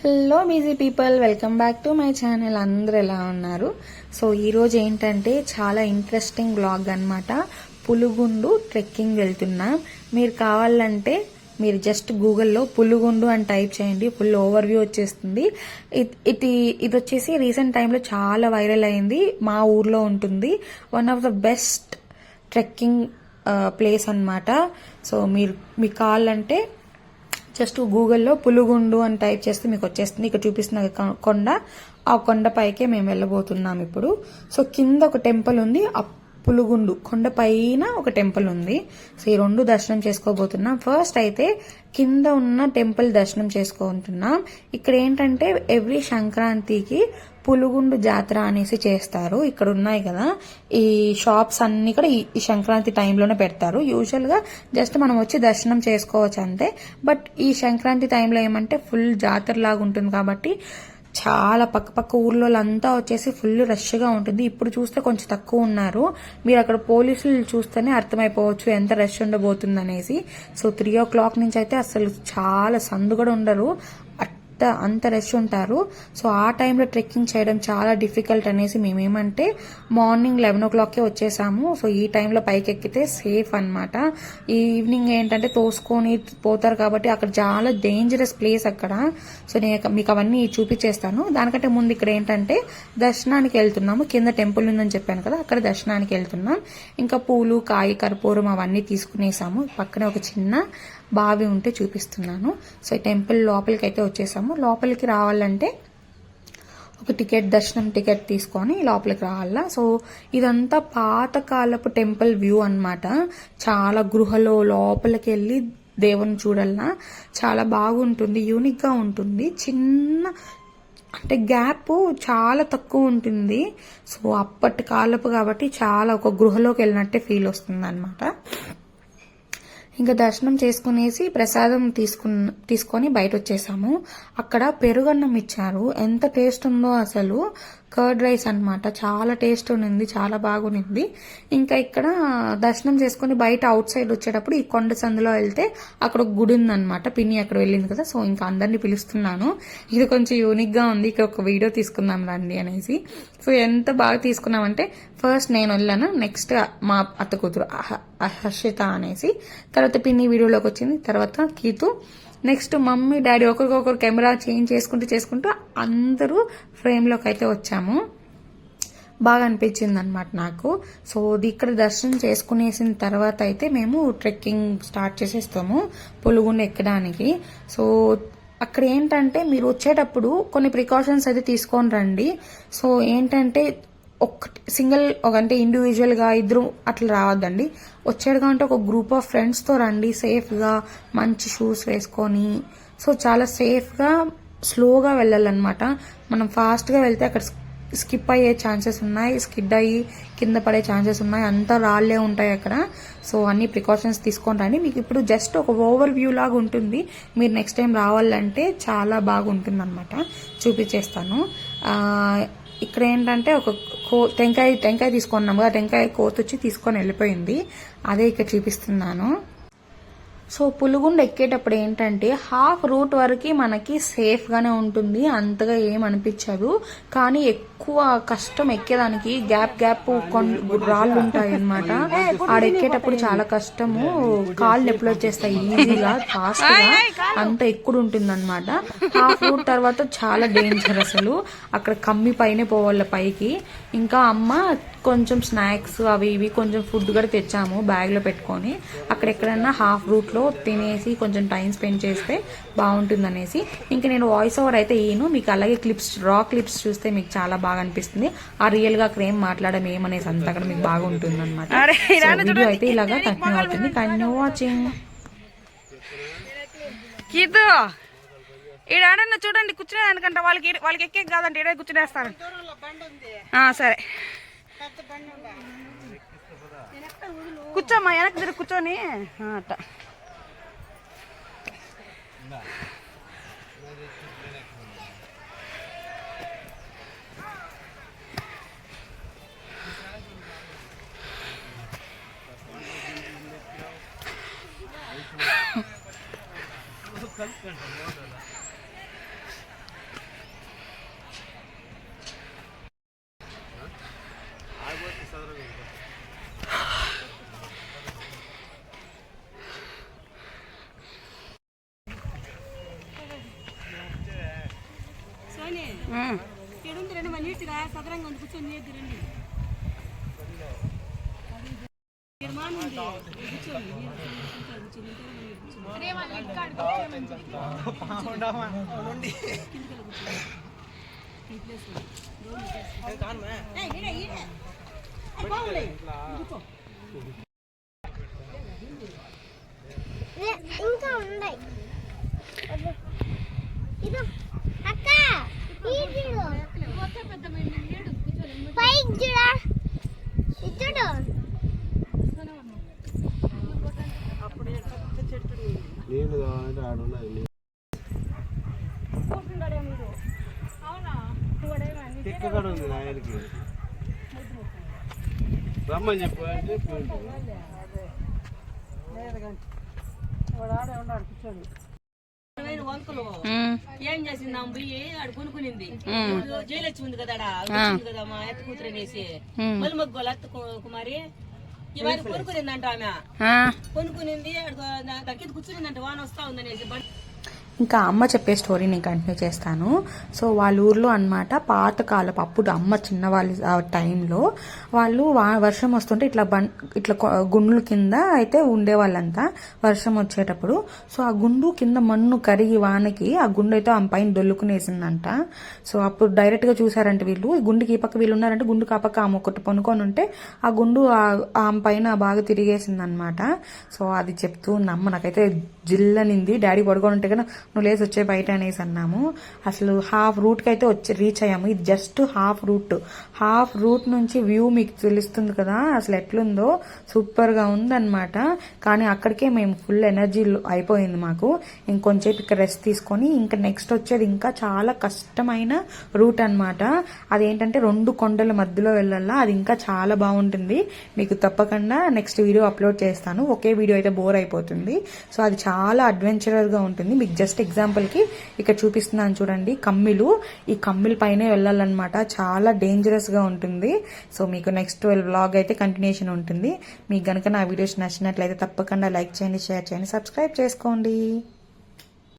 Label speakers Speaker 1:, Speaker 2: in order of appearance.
Speaker 1: Hello busy people, welcome back to my channel. అందరూ ఎలా ఉన్నారు? సో ఈరోజు ఏంటంటే చాలా ఇంట్రెస్టింగ్ బ్లాగ్ అనమాట. పులుగుండు ట్రెక్కింగ్ వెళ్తున్నాం. మీరు కావాలంటే మీరు జస్ట్ గూగుల్లో పులుగుండు అని టైప్ చేయండి, ఫుల్ ఓవర్ వ్యూ వచ్చేస్తుంది. ఇది వచ్చేసి రీసెంట్ టైంలో చాలా వైరల్ అయింది. మా ఊర్లో ఉంటుంది. One of the best trekking place అనమాట. సో మీకు కావాలంటే జస్ట్ గూగుల్లో పులుగుండు అని టైప్ చేస్తే మీకు వచ్చేస్తుంది. ఇక్కడ చూపిస్తున్న కొండ, ఆ కొండ పైకే మేము వెళ్ళబోతున్నాం ఇప్పుడు. సో కింద ఒక టెంపుల్ ఉంది, ఆ పులుగుండు కొండ పైన ఒక టెంపుల్ ఉంది. సో ఈ రెండు దర్శనం చేసుకోబోతున్నాం. ఫస్ట్ అయితే కింద ఉన్న టెంపుల్ దర్శనం చేసుకుంటున్నాం. ఇక్కడ ఏంటంటే ఎవ్రీ సంక్రాంతికి పులుగుండు జాతర అనేసి చేస్తారు. ఇక్కడ ఉన్నాయి కదా ఈ షాప్స్ అన్ని కూడా ఈ సంక్రాంతి టైంలోనే పెడతారు. యూజువల్ గా జస్ట్ మనం వచ్చి దర్శనం చేసుకోవచ్చు అంతే. బట్ ఈ సంక్రాంతి టైంలో ఏమంటే ఫుల్ జాతర లాగా ఉంటుంది కాబట్టి చాలా పక్క ఊర్లో అంతా వచ్చేసి ఫుల్ రష్ గా ఉంటుంది. ఇప్పుడు చూస్తే కొంచెం తక్కువ ఉన్నారు. మీరు అక్కడ పోలీసులు చూస్తేనే అర్థమైపోవచ్చు ఎంత రష్ ఉండబోతుంది అనేసి. సో 3 o'clock నుంచి అయితే అసలు చాలా సందు కూడా ఉండరు, అంత రష్ ఉంటారు. సో ఆ టైంలో ట్రెక్కింగ్ చేయడం చాలా డిఫికల్ట్ అనేసి మేమేమంటే మార్నింగ్ 11 o'clockకే వచ్చేసాము. సో ఈ టైంలో పైకి ఎక్కితే సేఫ్ అనమాట. ఈవినింగ్ ఏంటంటే తోసుకొని పోతారు కాబట్టి అక్కడ చాలా డేంజరస్ ప్లేస్ అక్కడ. సో నేను మీకు అవన్నీ చూపించేస్తాను. దానికంటే ముందు ఇక్కడ ఏంటంటే దర్శనానికి వెళ్తున్నాము. కింద టెంపుల్ ఉందని చెప్పాను కదా, అక్కడ దర్శనానికి వెళ్తున్నాం. ఇంకా పూలు, కాయ, కర్పూరం అవన్నీ తీసుకునేసాము. పక్కనే ఒక చిన్న బావి ఉంటే చూపిస్తున్నాను. సో ఈ టెంపుల్ లోపలికి అయితే వచ్చేసాము. లోపలికి రావాలంటే ఒక దర్శనం టికెట్ తీసుకొని లోపలికి రావాలా. సో ఇదంతా పాతకాలపు టెంపుల్ వ్యూ అన్నమాట. చాలా గృహలో లోపలికి వెళ్ళి దేవుని చూడాలన్నా చాలా బాగుంటుంది, యూనిక్ గా ఉంటుంది. చిన్న అంటే గ్యాప్ చాలా తక్కువ ఉంటుంది. సో అప్పటి కాలపు కాబట్టి చాలా ఒక గృహలోకి వెళ్ళినట్టే ఫీల్ వస్తుంది అనమాట. ఇంకా దర్శనం చేసుకునేసి ప్రసాదం తీసుకొని బయట వచ్చేసాము. అక్కడ పెరుగన్నం ఇచ్చారు, ఎంత టేస్ట్ ఉందో అసలు. కర్డ్ రైస్ అనమాట, చాలా టేస్ట్ ఉంది, చాలా బాగుంది. ఇంకా ఇక్కడ దర్శనం చేసుకుని బయట అవుట్ సైడ్ వచ్చేటప్పుడు ఈ కొండ సందులో వెళ్తే అక్కడ ఒక గుడి ఉందనమాట. పిన్ని అక్కడ వెళ్ళింది కదా, సో ఇంకా అందరినీ పిలుస్తున్నాను. ఇది కొంచెం యూనిక్ గా ఉంది, ఇక్కడ ఒక వీడియో తీసుకుందాం రండి అనేసి. సో ఎంత బాగా తీసుకున్నామంటే ఫస్ట్ నేను వెళ్ళాను, నెక్స్ట్ మా అత్త కూతురు హర్షిత అనేసి, తర్వాత పిన్ని వీడియోలోకి వచ్చింది, తర్వాత కీతు, నెక్స్ట్ మమ్మీ డాడీ ఒకరికొకరు కెమెరా చేంజ్ చేసుకుంటూ అందరూ ఫ్రేమ్లోకి అయితే వచ్చాము. బాగా అనిపించింది అనమాట నాకు. సో ఇక్కడ దర్శనం చేసుకునేసిన తర్వాత అయితే మేము ట్రెక్కింగ్ స్టార్ట్ చేసేస్తాము పులుగుండు ఎక్కడానికి. సో అక్కడ ఏంటంటే మీరు వచ్చేటప్పుడు కొన్ని ప్రికాషన్స్ అయితే తీసుకొని రండి. సో ఏంటంటే సింగిల్ అంటే ఇండివిజువల్ గా ఇద్దరు అట్లా రావద్దండి. వచ్చేడుగా అంటే ఒక గ్రూప్ ఆఫ్ ఫ్రెండ్స్ తో రండి, సేఫ్ గా మంచి షూస్ వేసుకొని. సో చాలా సేఫ్ గా స్లోగా వెళ్ళాలన్నమాట. మనం ఫాస్ట్ గా వెళ్తే అక్కడ స్కిప్ అయ్యే ఛాన్సెస్ ఉన్నాయి, స్కిడ్ అయ్యి కింద పడే ఛాన్సెస్ ఉన్నాయి, అంతా రాళ్లే ఉంటాయి అక్కడ. సో అన్ని ప్రికాషన్స్ తీసుకొని రండి. మీకు ఇప్పుడు జస్ట్ ఒక ఓవర్ వ్యూ లాగా ఉంటుంది. మీరు నెక్స్ట్ టైం రావాలంటే చాలా బాగుంటుంది అనమాట. చూపించేస్తాను. ఇక్కడ ఏంటంటే ఒక టెంకాయ తీసుకున్నాము కదా, టెంకాయ కోత వచ్చి తీసుకొని వెళ్ళిపోయింది, అదే ఇక్కడ చూపిస్తున్నాను. సో పులుగుండు ఎక్కేటప్పుడు ఏంటంటే హాఫ్ రూట్ వరకు మనకి సేఫ్ గానే ఉంటుంది, అంతగా ఏం అనిపించదు. కానీ ఎక్కువ కష్టం ఎక్కేదానికి గ్యాప్ రాళ్ళు ఉంటాయి అనమాట. ఆడెక్కేటప్పుడు చాలా కష్టము, కాళ్ళు నొప్పులు వచ్చేస్తాయి ఈజీగా, ఫాస్ట్ గా అంత ఎక్కువ ఉంటుంది అనమాట. హాఫ్ రూట్ తర్వాత చాలా డేంజర్ అసలు. అక్కడ కమ్మి పైనే పోవాలి పైకి. ఇంకా అమ్మ కొంచెం స్నాక్స్ అవి ఇవి కొంచెం ఫుడ్ కూడా తెచ్చాము బ్యాగ్ లో పెట్టుకొని. అక్కడ ఎక్కడన్నా హాఫ్ రూట్ లో తినేసి కొంచెం టైం స్పెండ్ చేస్తే బాగుంటుంది అనేసి. ఇంకా నేను వాయిస్ ఓవర్ అయితే ఈను, మీకు అలాగే రా క్లిప్స్ చూస్తే మీకు చాలా బాగా అనిపిస్తుంది. ఆ రియల్ గా అక్కడ ఏం మాట్లాడడం ఏమనేసి అంతా కూడా మీకు బాగుంటుంది అనమాట. వీడియో అయితే ఇలాగా కంటిన్యూ అవుతుంది. Continue watching.
Speaker 2: ఈడన్నా చూడండి కూర్చునేదానికంట, వాళ్ళకి ఎక్కే కాదంటే ఈడే కూర్చునేస్తారు. సరే కూర్చోమ్మా, వెనక్కి తిరిగి కూర్చొని అట్ట.
Speaker 3: ఇంకా ఉన్నాయి ఇది అక్క ఇది పైకి చూడా ఇచ్చుడు
Speaker 4: నీళ్ళు కావాలంటే ఆడున్నది ఎక్కడ ఉంది నాయనకి రమ్మని చెప్పు అంటే
Speaker 5: ఏం చేసింది ఆమె పోయి ఆడు కొనుక్కునింది జైలు వచ్చి ఉంది కదా కదా మా ఎత్త కూతురు అనేసి మళ్ళీ మగ్గు అత్త కుమారి ఇవన్నీ కొనుక్కునిందంట ఆమె కొనుక్కునింది దగ్గర కూర్చునిందంట వాన వస్తా ఉందనేసి
Speaker 1: ఇంకా అమ్మ చెప్పే స్టోరీ నేను కంటిన్యూ చేస్తాను. సో వాళ్ళ ఊర్లో అన్నమాట పాతకాలపు అప్పుడు అమ్మ చిన్న వాళ్ళ టైంలో వాళ్ళు వర్షం వస్తుంటే ఇట్లా గుండ్ల కింద అయితే ఉండేవాళ్ళంతా వర్షం వచ్చేటప్పుడు. సో ఆ గుండు కింద మన్ను కరిగి వానకి ఆ గుండు అయితే ఆమె పైన దొల్లుకునేసిందంట. సో అప్పుడు డైరెక్ట్ గా చూసారంటే వీళ్ళు ఈ గుండుకి ఈ పక్క వీళ్ళు ఉన్నారంటే గుండుకి ఆ పక్క ఆమె ఒకటి పనుకొని ఉంటే ఆ గుండు ఆమె పైన బాగా తిరిగేసింది అనమాట. సో అది చెప్తూ ఉంది అమ్మ. నాకైతే జిల్లనింది. డాడీ పడుకొని ఉంటే కదా నువ్వు లేసి వచ్చే బయట అనేసి అన్నాము. అసలు హాఫ్ రూట్కి అయితే రీచ్ అయ్యాము. ఇది జస్ట్ హాఫ్ రూట్ నుంచి వ్యూ మీకు తెలుస్తుంది కదా అసలు ఎట్లుందో. సూపర్ గా ఉందన్నమాట. కానీ అక్కడికే మేము ఫుల్ ఎనర్జీ అయిపోయింది మాకు. ఇంకొంచేపు ఇక్కడ రెస్ట్ తీసుకొని ఇంకా నెక్స్ట్ వచ్చేది ఇంకా చాలా కష్టమైన రూట్ అన్నమాట. అదేంటంటే 2 కొండల మధ్యలో వెళ్ళాలా. అది ఇంకా చాలా బాగుంటుంది. మీకు తప్పకుండా నెక్స్ట్ వీడియో అప్లోడ్ చేస్తాను. ఒకే వీడియో అయితే బోర్ అయిపోతుంది. సో అది చాలా అడ్వెంచరర్ గా ఉంటుంది. మీకు జస్ట్ ఎగ్జాంపుల్ కి ఇక్కడ చూపిస్తున్నాను చూడండి. కమ్మిలు, ఈ కమ్మిల పైనే వెళ్ళాలన్నమాట. చాలా డేంజరస్ గా ఉంటుంది. సో మీకు నెక్స్ట్ వ్లాగ్ అయితే కంటిన్యూషన్ ఉంటుంది. మీకు గనుక నా వీడియోస్ నచ్చినట్లయితే తప్పకుండా లైక్ చేయండి, షేర్ చేయండి, సబ్స్క్రైబ్ చేసుకోండి.